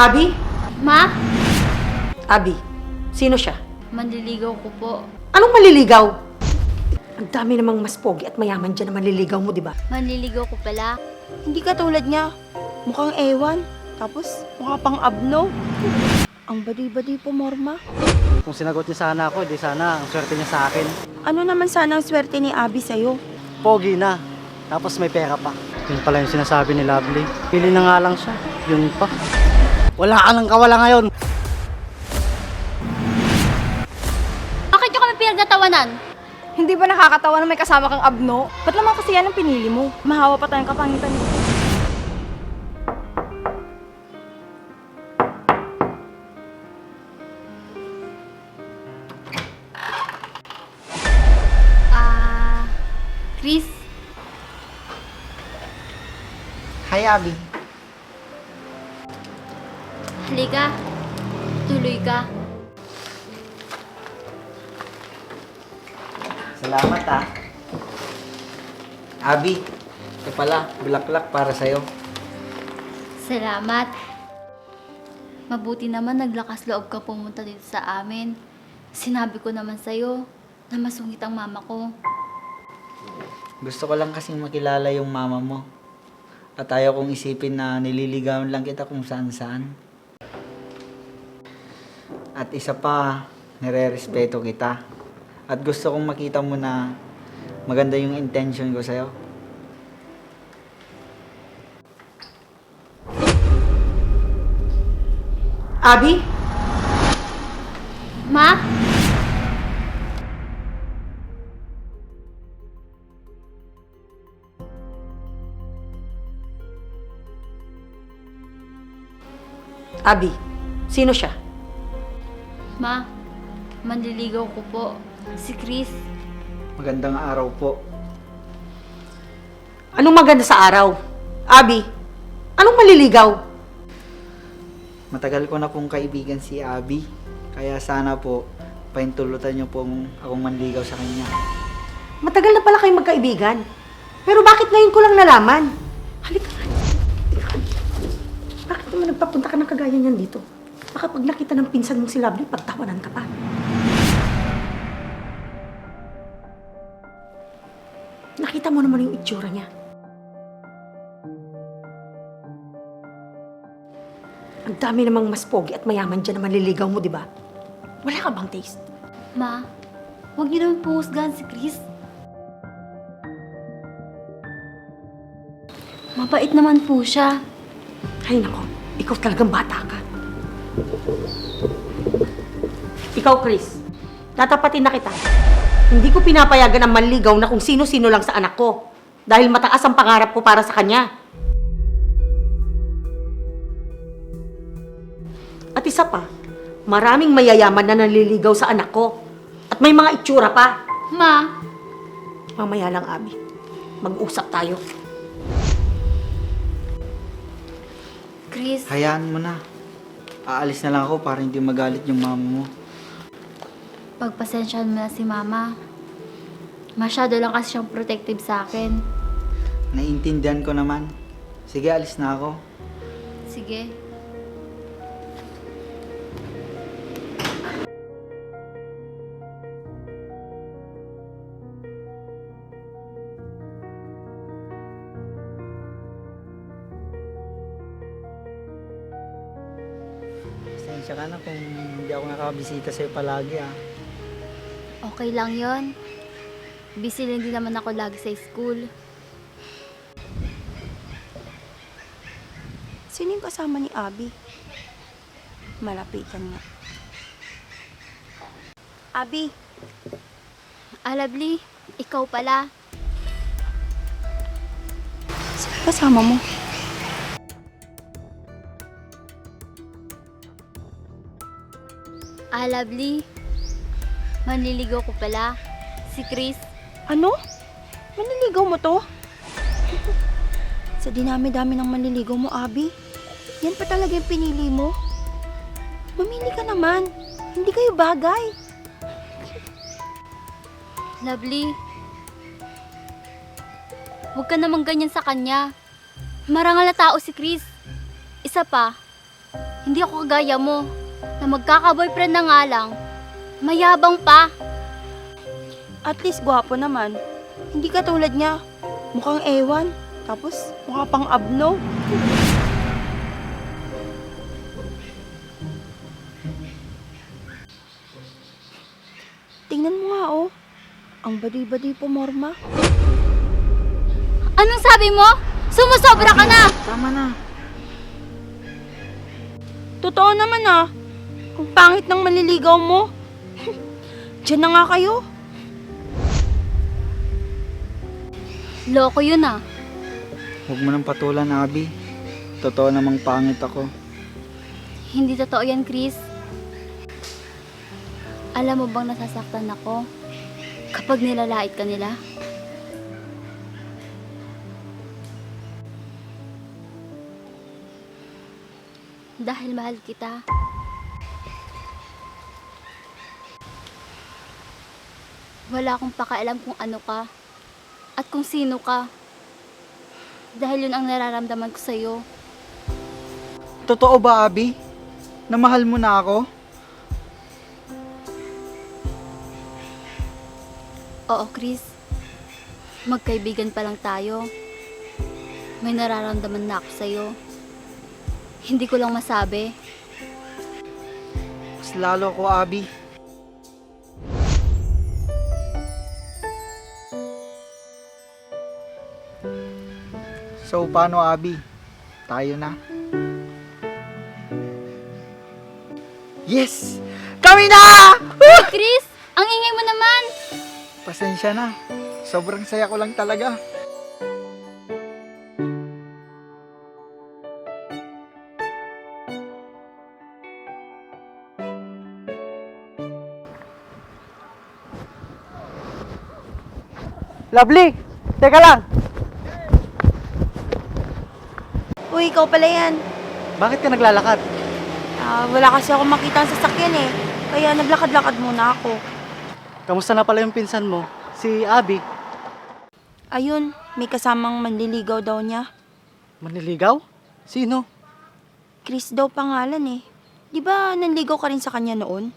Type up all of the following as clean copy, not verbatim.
Abby? Ma? Abby, sino siya? Manliligaw ko po. Anong maliligaw? Ang dami namang mas pogi at mayaman dyan na maliligaw mo, di ba? Manliligaw ko pala. Hindi ka tulad niya. Mukhang ewan. Tapos, mukha pang abno. Ang badi-badi po, Morma. Kung sinagot niya sana ako, di sana ang swerte niya sa akin. Ano naman sana ang swerte ni Abby sa'yo? Pogi na. Tapos may pera pa. Yun pala yung sinasabi ni Lovely. Pili na nga lang siya. Yun pa. Wala ka ng kawala ngayon. Bakit nyo kami pinagtatawanan? Hindi ba nakakatawa na may kasama kang abno? Ba't naman kasi yan ang pinili mo? Mahawa pa tayong kapangitan mo. Chris? Hi, Abby. Halika. Tuloy ka. Salamat, ah. Abby, ito pala, bulaklak para sa'yo. Salamat. Mabuti naman naglakas loob ka pumunta dito sa amin. Sinabi ko naman sa'yo na masungit ang mama ko. Gusto ko lang kasing makilala yung mama mo. At ayaw kong isipin na nililigawan lang kita kung saan-saan. At isa pa, nire-respeto kita. At gusto kong makita mo na maganda yung intention ko sa'yo. Abby? Ma? Abby, sino siya? Ma? Manliligaw ko po. Si Chris. Magandang araw po. Anong maganda sa araw? Abby, anong maliligaw? Matagal ko na pong kaibigan si Abby. Kaya sana po, paintulutan niyo pong akong manligaw sa kanya. Matagal na pala kayong magkaibigan. Pero bakit ngayon ko lang nalaman? Halika nga. Bakit naman nagpapunta ka ng kagaya niyan dito? Baka pag nakita ng pinsan mong si Lovely, pagtawanan ka pa. Nakita mo naman yung itsura niya. Ang dami namang mas pogi at mayaman dyan na maliligaw mo, di ba? Wala ka bang taste? Ma? Huwag niyo naman puhusgahan si Chris. Mabait naman po siya. Ay nako, ikaw talagang bata ka. Ikaw, Chris, tatapatin na kita. Hindi ko pinapayagan ang manligaw na kung sino-sino lang sa anak ko. Dahil mataas ang pangarap ko para sa kanya. At isa pa, maraming mayayaman na naliligaw sa anak ko. At may mga itsura pa. Ma? Mamaya lang, Abby. Mag-usap tayo. Chris? Hayaan mo na. Aalis na lang ako para hindi magalit yung mama mo. Pagpasensyahan mo na si Mama. Masyado lang kasi siyang protective sa akin. Naiintindihan ko naman. Sige, alis na ako. Sige. Pasensya ka na kung hindi ako nakabisita sa'yo palagi, ah. Okay lang yon. Busy lang din naman ako lagi sa school. Sino yung kasama ni Abby? Malapitan nga. Abby, Lovely, ikaw pala. sino yung kasama mo? Lovely, manliligaw ko pala. Si Chris. Ano? Manliligaw mo to? Sa dinami-dami ng manliligaw mo, Abby. Yan pa talaga yung pinili mo? Mamili ka naman. Hindi kayo bagay. Lovely, huwag ka namang ganyan sa kanya. Marangal na tao si Chris. Isa pa, Hindi ako kagaya mo, na magkaka-boyfriend na nga lang. Mayabang pa. At least gwapo naman. Hindi ka tulad niya. Mukhang ewan. Tapos mukha pang abno. Tingnan mo nga oh. Ang badi-badi po, Morma. Anong sabi mo? Sumusobra ka na! Tama na. Totoo naman ah. Ang pangit ng manliligaw mo. Diyan na nga kayo. Loko yun ah. Huwag mo nang patulan, Abby. Totoo namang pangit ako. Hindi totoo yan, Chris. Alam mo bang nasasaktan ako kapag nilalait ka nila? Dahil mahal kita. Wala akong pakialam kung ano ka at kung sino ka. Dahil yun ang nararamdaman ko sa'yo. Totoo ba, Abby? Na mahal mo na ako? Oo, Chris. Magkaibigan pa lang tayo. May nararamdaman na ako sa'yo. Hindi ko lang masabi. Mas lalo ako, Abby. So, paano, Abby? Tayo na. Yes! Kami na! Hey, Chris! Ang ingay mo naman! Pasensya na. Sobrang saya ko lang talaga. Lovely! Teka lang! Uy, ikaw pala yan. Bakit ka naglalakad? Wala kasi ako makita ang sasakyan eh. Kaya naglakad-lakad muna ako. Kamusta na pala yung pinsan mo? Si Abby. Ayun, may kasamang manliligaw daw niya. Manliligaw? Sino? Chris daw pangalan eh. Di ba nanligaw ka rin sa kanya noon?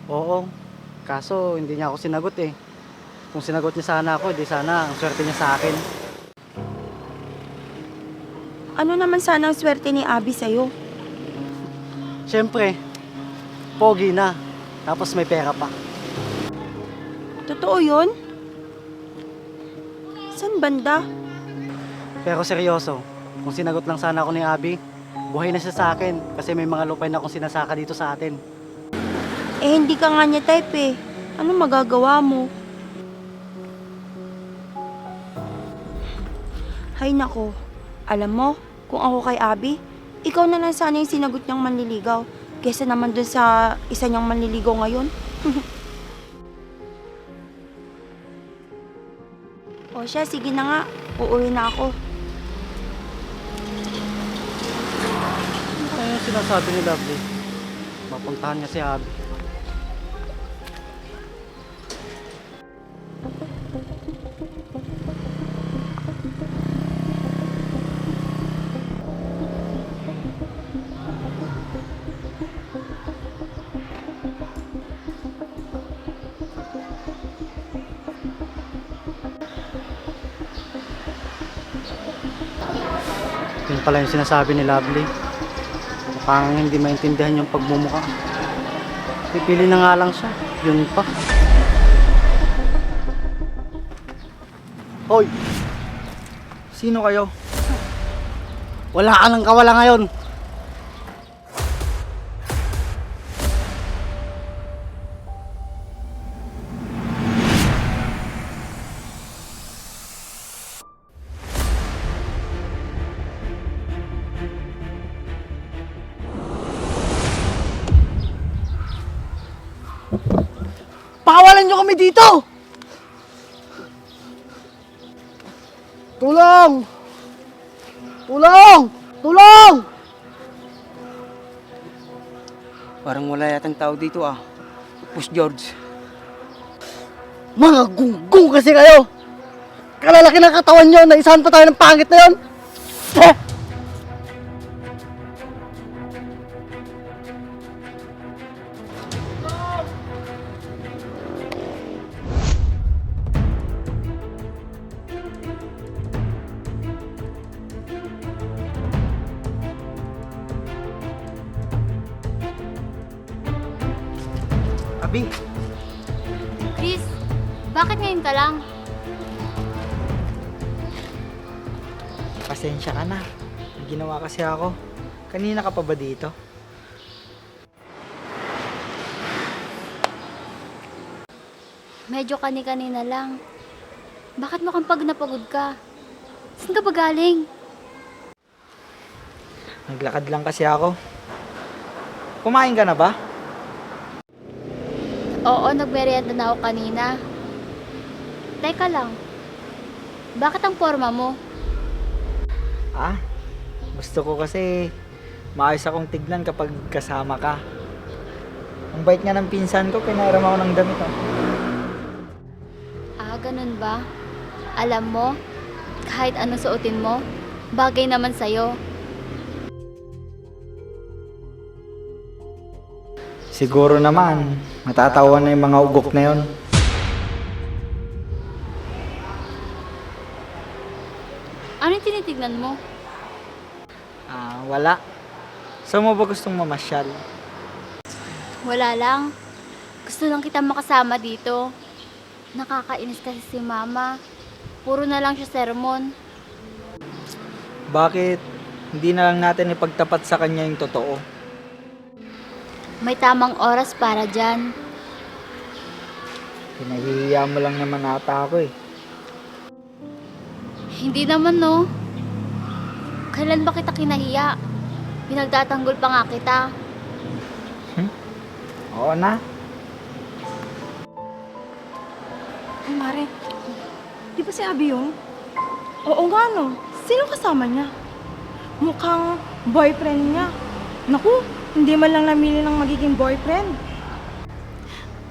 Oo. Kaso hindi niya ako sinagot eh. Kung sinagot niya sana ako, di sana ang swerte niya sa akin. Ano naman sana ang swerte ni Abby sa'yo? Siyempre, pogi na. Tapos may pera pa. Totoo yun? San banda? Pero seryoso, kung sinagot lang sana ako ni Abby, buhay na siya sa akin kasi may mga lupay na akong sinasaka dito sa atin. Eh hindi ka nga niya type eh. Ano magagawa mo? Hay nako, alam mo, kung ako kay Abby, ikaw na lang sana yung sinagot niyang manliligaw kesa naman dun sa isa niyang manliligaw ngayon. O siya, sige na nga, uuwi na ako. Ano kaya yung sinasabi ni Lovely? Mapuntahan niya si Abby. Yun pala yung sinasabi ni Lovely. Mukhang hindi maintindihan yung pagmumukha. Pipili na nga lang siya. Yun pa. Hoy! Sino kayo? Wala ka ng kawala ngayon! Pakawalan nyo kami dito! Tulong! Tulong! Tulong! Parang wala yatang tao dito ah. Push George. Mga gunggong kasi kayo! Kalalaki ng katawan nyo, naisahan pa tayo ng pangit na yun! Abby, Chris, bakit ngayon ka lang? pasensya ka na. May ginawa kasi ako. Kanina ka pa ba dito? Medyo kani-kanina lang. Bakit mukhang pag napagod ka? Saan ka ba galing? Naglakad lang kasi ako. Kumain ka na ba? Oo, nagmerienda na ako kanina. Teka lang. Bakit ang forma mo? Ah, gusto ko kasi maayos akong tignan kapag kasama ka. Ang bait nga ng pinsan ko, pinairam ako ng damit. Oh. Ah, ganun ba? Alam mo, kahit anong suotin mo, bagay naman sa'yo. Siguro naman, matatawa na yung mga ugok na yon. Ano yung tinitignan mo? Ah, wala. Saan mo ba gustong mamasyal? Wala lang. Gusto lang kita makasama dito. Nakakainis kasi si Mama. Puro na lang siya sermon. Bakit hindi na lang natin ipagtapat sa kanya yung totoo? May tamang oras para dyan. Pinahihiya mo lang naman ata ako eh. Hindi naman, no. Kailan ba kita kinahiya? Pinagtatanggol pa nga kita. Oo na. Ay, Mare, di ba si Abby yun? Oo nga no. Sino kasama niya? Mukhang boyfriend niya. Naku, hindi man lang namili ng magiging boyfriend.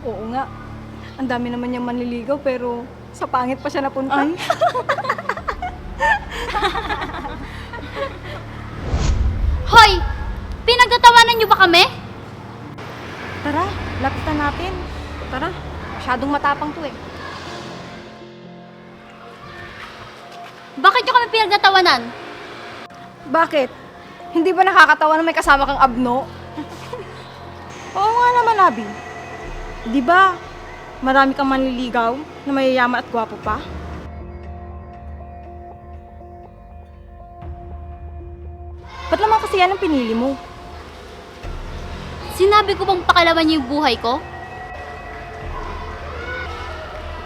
Oo nga. Ang dami naman niyang manliligaw pero sa pangit pa siya napunta. Ay. Hoy! Pinagtatawanan niyo ba kami? Tara, lapitan natin. Tara, masyadong matapang to eh. Bakit niyo kami pinagtatawanan? Bakit? Hindi ba nakakatawa na may kasama kang abno? Oo nga naman, Abby. Di ba, marami kang manliligaw na mayayaman at gwapo pa? Ba't naman kasi yan ang pinili mo? Sinabi ko bang pakalaman niyo yung buhay ko?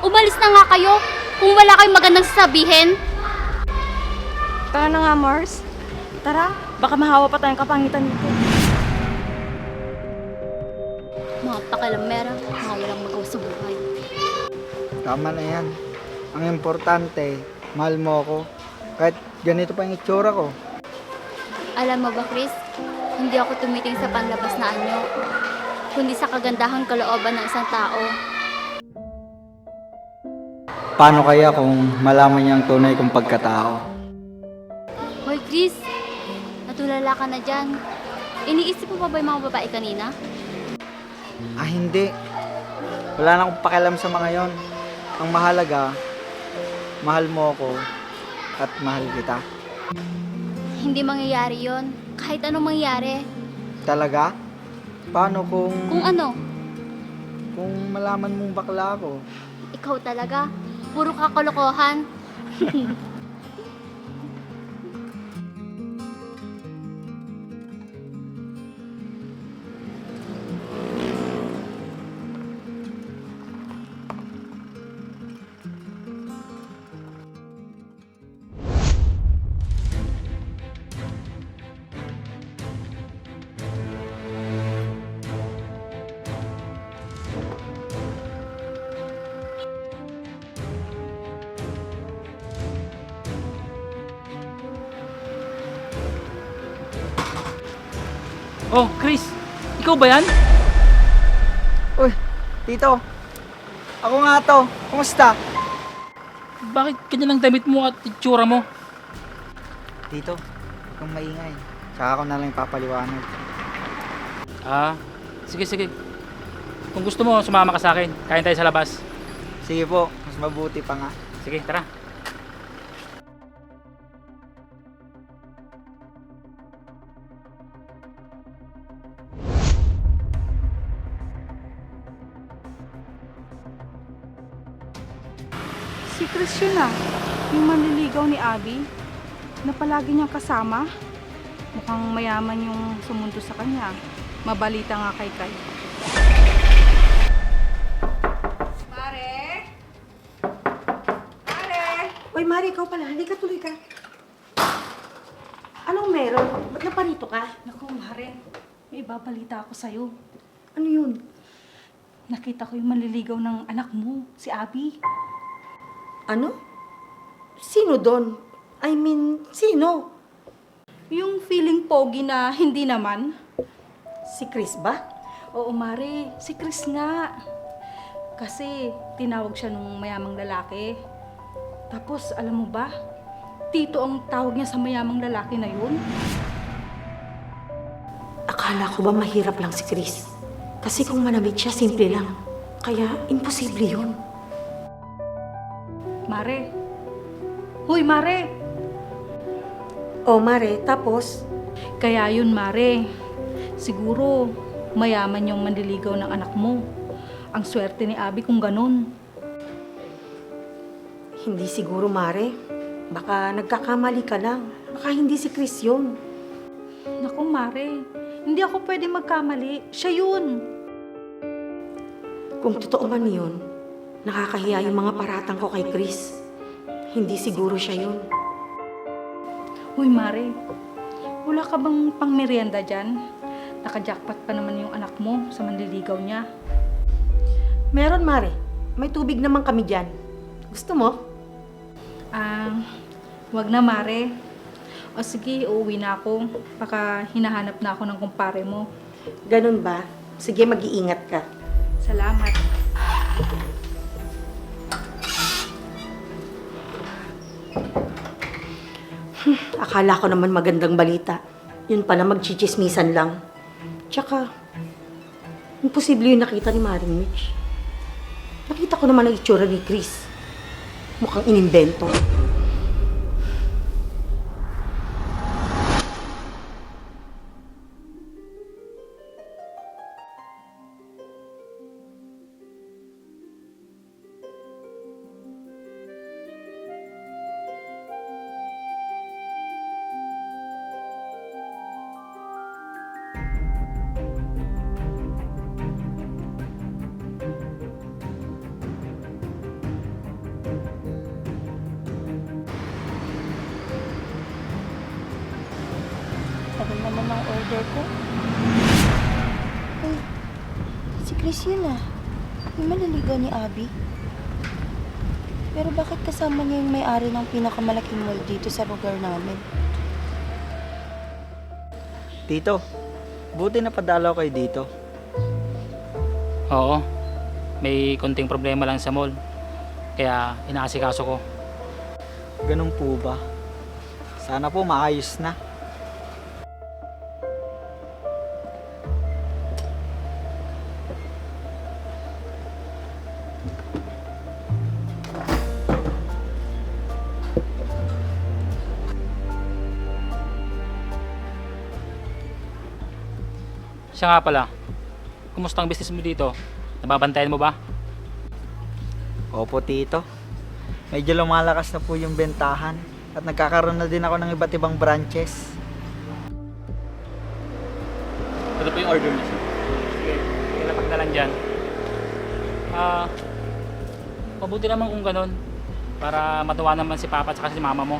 Umalis na nga kayo kung wala kayong magandang sasabihin. Tara na nga, Mars. Tara, baka mahawa pa tayong kapangitan dito. Mga pakalamera, mga walang magawa sa buhay. Tama na yan. Ang importante, mahal mo ako. Kahit ganito pa yung itsura ko. Alam mo ba, Chris? Hindi ako tumiting sa panlabas na anyo, kundi sa kagandahang kalooban ng isang tao. Paano kaya kung malaman niya ang tunay kong pagkatao? Hoy, Chris! Natulala ka na dyan. Iniisip mo pa ba yung mga babae kanina? Ah, hindi. Wala na akong pakialam sa mga yon. Ang mahalaga, mahal mo ako at mahal kita. Hindi mangyayari yon. Kahit anong mangyari. Talaga? Paano kung Kung ano, malaman mong bakla ako? ikaw talaga. Puro kakalokohan. Oh, Chris, ikaw ba yan? Uy, tito. Ako nga to. Kumusta? Bakit ganyan ang damit mo at itsura mo? Tito, kung maingay. Tsaka ako na lang ipapaliwanag. Ah, sige, sige. Kung gusto mo, sumama ka sa akin. Kain tayo sa labas. Sige po, mas mabuti pa nga. Sige, tara. Si Chris yun ah. Yung manliligaw ni Abby. Na palagi niyang kasama. Mukhang mayaman yung sumundo sa kanya. Mabalita nga kay Kai. Mare! Mare! Uy, Mari, ikaw pala. Halika, tuloy ka. Anong meron? Ba't naparito ka? Naku, Mare. May ibabalita ako sa'yo. Ano yun? Nakita ko yung manliligaw ng anak mo, si Abby. Ano? Sino doon? I mean, sino? Yung feeling pogi na hindi naman. Si Chris ba? Oo, Mare. Si Chris nga. Kasi tinawag siya nung mayamang lalaki. Tapos, alam mo ba? Tito ang tawag niya sa mayamang lalaki na yun. Akala ko ba mahirap lang si Chris? Kasi kung manamit siya, simple lang. Kaya, imposible yun. Mare. Hoy, Mare! Oh, Mare, tapos? Kaya yun, Mare. Siguro, mayaman yung manliligaw ng anak mo. Ang swerte ni Abby kung ganun. Hindi siguro, Mare. Baka nagkakamali ka lang. Baka hindi si Chris yun. Naku, Mare. Hindi ako pwede magkamali. Siya yun. Kung totoo man yun, nakakahiya yung mga paratang ko kay Chris. Hindi siguro siya yun. Uy, Mare. Wala ka bang pangmerienda dyan? Nakajackpot pa naman yung anak mo sa manliligaw niya. Meron, Mare. May tubig naman kami dyan. Gusto mo? Wag na, Mare. O sige, uuwi na ako. Baka hinahanap na ako ng kumpare mo. Ganun ba? Sige, mag-iingat ka. Salamat. Akala ko naman magandang balita. Yun pala, magchichismisan lang. Tsaka, imposible yung nakita ni Maring Mitch. Nakita ko naman ang itsura ni Chris. Mukhang inimbento. Tagal naman ng order ko. Ay, si Chris yun ah. Yung manliligaw ni Abby. Pero bakit kasama niya yung may-ari ng pinakamalaking mall dito sa lugar namin? Tito, buti na padalaw kayo dito. Oo. May konting problema lang sa mall. Kaya inaasikaso ko. Ganun po ba? Sana po maayos na. Siya nga pala. Kumusta ang business mo dito? Nababantayan mo ba? Opo, Tito. Medyo lumalakas na po yung bentahan at nagkakaroon na din ako ng iba't ibang branches. Ito po yung order niya. Sige, ilapag na lang dyan. Mabuti naman kung ganun. Para matuwa naman si Papa at si Mama mo.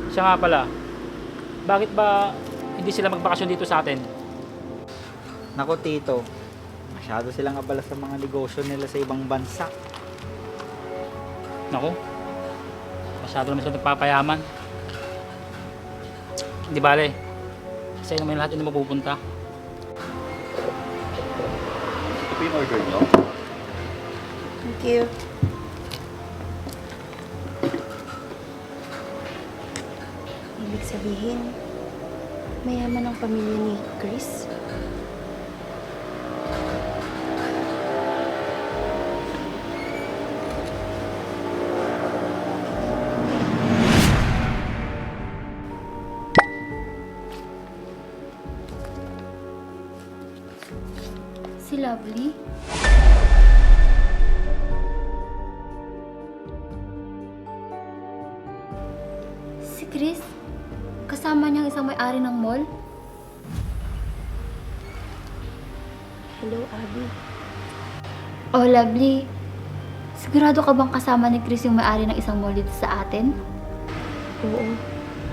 Siya nga pala. Bakit ba hindi sila magbakasyon dito sa atin? Nako, Tito. Masyado silang abala sa mga negosyo nila sa ibang bansa. Naku, masyado naman sila nagpapayaman. Hindi bale, sa'yo naman lahat yung mapupunta. Ito po yung order nyo. Thank you. Ibig sabihin, mayaman ang pamilya ni Chris? Si Lovely? nalaman niyang isang may-ari ng mall? Hello, Abby. Oh, lovely. Sigurado ka bang kasama ni Chris yung may-ari ng isang mall dito sa atin? Oo,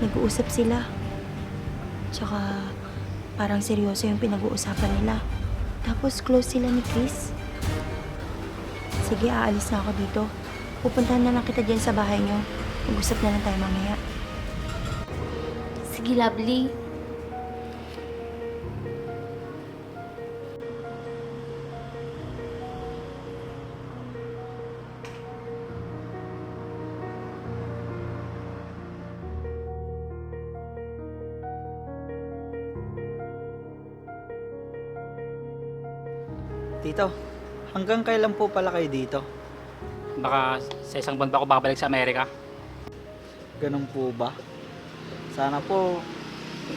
nag-uusap sila. Tsaka, parang seryoso yung pinag-uusapan nila. Tapos, close sila ni Chris. Sige, aalis na ako dito. Pupuntahan na lang kita dyan sa bahay niyo. Mag-usap na lang tayo mamaya. Sige, lovely. Tito, hanggang kailan po pala kayo dito? Baka sa isang buwan pa ako babalik sa Amerika. Ganun po ba? Sana po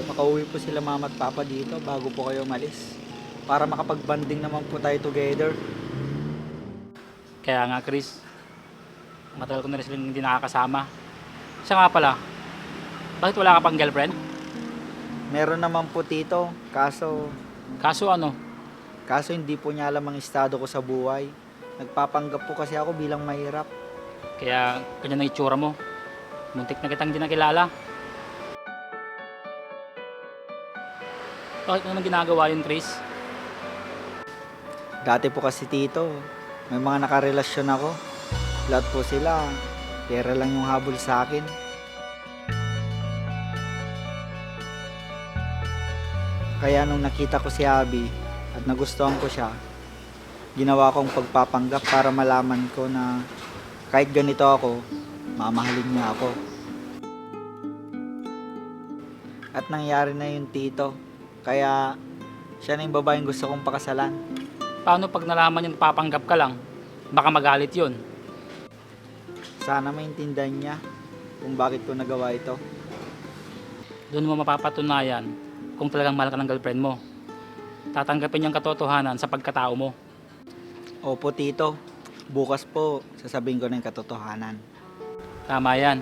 makauwi po sila mama at papa dito bago po kayo umalis. Para makapag-banding naman po tayo together. Kaya nga, Chris, matagal ko na rin silang hindi nakakasama. Siya nga pala, bakit wala ka pang girlfriend? Meron naman po tito, kaso Kaso hindi po niya alam ang estado ko sa buhay. Nagpapanggap po kasi ako bilang mahirap. kaya ganyan ang itsura mo. Muntik na kitang hindi nakilala. Bakit mo naman ginagawa yun, Chris? Dati po kasi tito, may mga nakarelasyon ako. Lahat po sila, pera lang yung habol sa akin. Kaya nung nakita ko si Abby at nagustuhan ko siya, ginawa kong pagpapanggap para malaman ko na kahit ganito ako, mamahalin niya ako. At nangyari na yun tito, kaya siya na yung babaeng gusto kong pakasalan. Paano pag nalaman yung papanggap ka lang? Baka magalit yun. Sana maintindihan niya kung bakit ko nagawa ito. Doon mo mapapatunayan kung talagang mahal ka ng girlfriend mo. Tatanggapin yung katotohanan sa pagkatao mo. Opo tito, bukas po sasabihin ko na yung katotohanan. Tama yan.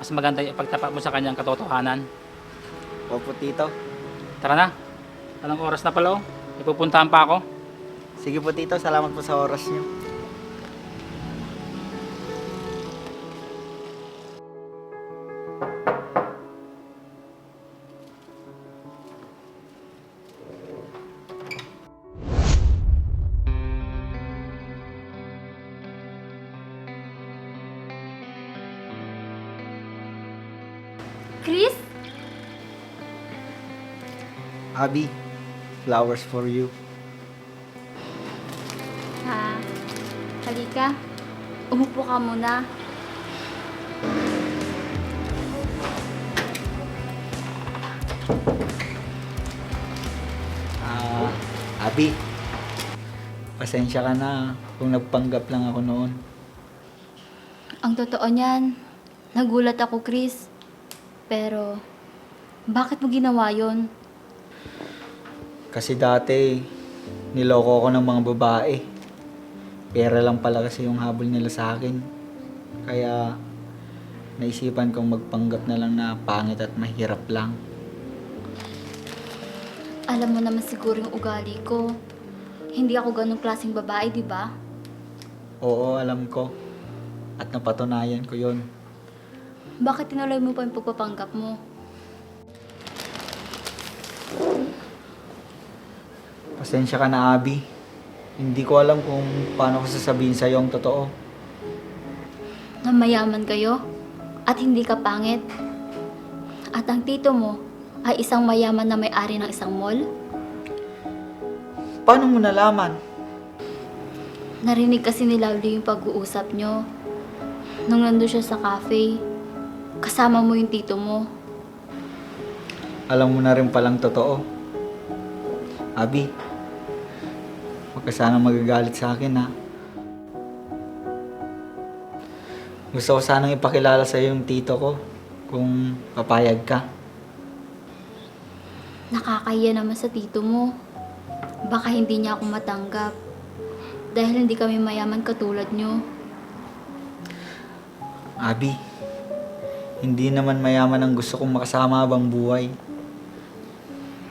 Mas maganda yung pagtapat mo sa kanyang katotohanan. Opo tito. Tara na. Anong oras na pala oh? May pupuntahan pa ako. Sige po tito, salamat po sa oras niyo. Chris? Abby, flowers for you. Halika. Umupo ka muna. Abby, pasensya ka na kung nagpanggap lang ako noon. Ang totoo niyan, nagulat ako, Chris. Pero, bakit mo ginawa yon? Kasi dati, niloko ako ng mga babae. Pera lang pala kasi yung habol nila sa akin. Kaya, naisipan kong magpanggap na lang na pangit at mahirap lang. Alam mo naman siguro yung ugali ko. Hindi ako ganong klaseng babae, di ba? Oo, alam ko. At napatunayan ko yon. Bakit tinuloy mo pa yung pagpapanggap mo? Pasensya ka na, Abby. Hindi ko alam kung paano ko sasabihin sa'yo ang totoo. Na mayaman kayo at hindi ka pangit. At ang tito mo ay isang mayaman na may-ari ng isang mall. Paano mo nalaman? Narinig kasi ni Lovely yung pag-uusap nyo. Nung nandun siya sa cafe, kasama mo yung tito mo. Alam mo na rin palang totoo. Abby, huwag ka sanang magagalit sa akin ha. Gusto ko sanang ipakilala sa yung tito ko kung papayag ka. Nakakahiya naman sa tito mo. Baka hindi niya ako matanggap. Dahil hindi kami mayaman katulad nyo. Abby, Hindi naman mayaman ang gusto kong makasama habang buhay.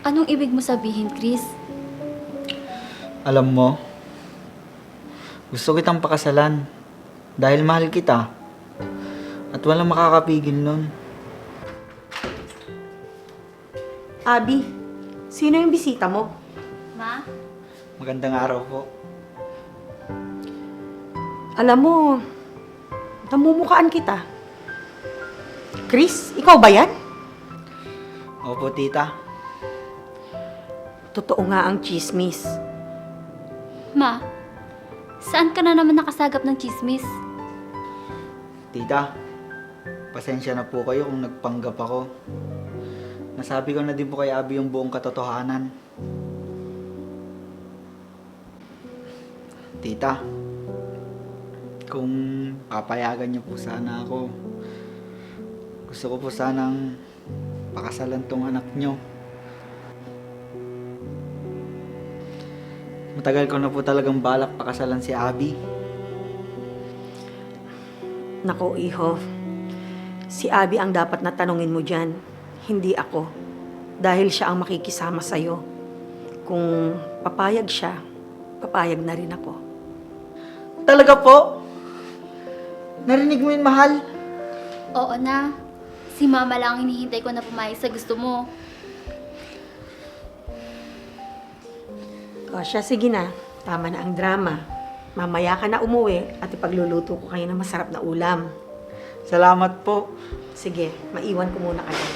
Anong ibig mo sabihin, Chris? Alam mo, gusto kitang pakasalan dahil mahal kita at walang makakapigil nun. Abby, sino yung bisita mo? Ma? Magandang araw po. Alam mo, namumukhaan kita. Chris, ikaw ba yan? Opo, tita. Totoo nga ang chismis. Ma, saan ka na naman nakasagap ng chismis? Tita, pasensya na po kayo kung nagpanggap ako. Nasabi ko na din po kay Abby yung buong katotohanan. Tita, kung papayagan niyo po sana ako, gusto ko po sanang pakasalan tong anak niyo. Matagal ko na po talagang balak pakasalan si Abby. Nako, iho. Si Abby ang dapat na tanungin mo dyan, hindi ako. Dahil siya ang makikisama sa'yo. Kung papayag siya, papayag na rin ako. Talaga po? Narinig mo yun, mahal? Oo na. Si Mama lang ang hinihintay ko na pumayag sa gusto mo. O siya, sige na. Tama na ang drama. Mamaya ka na umuwi at ipagluluto ko kayo ng masarap na ulam. Salamat po. Sige, maiwan ko muna kayo.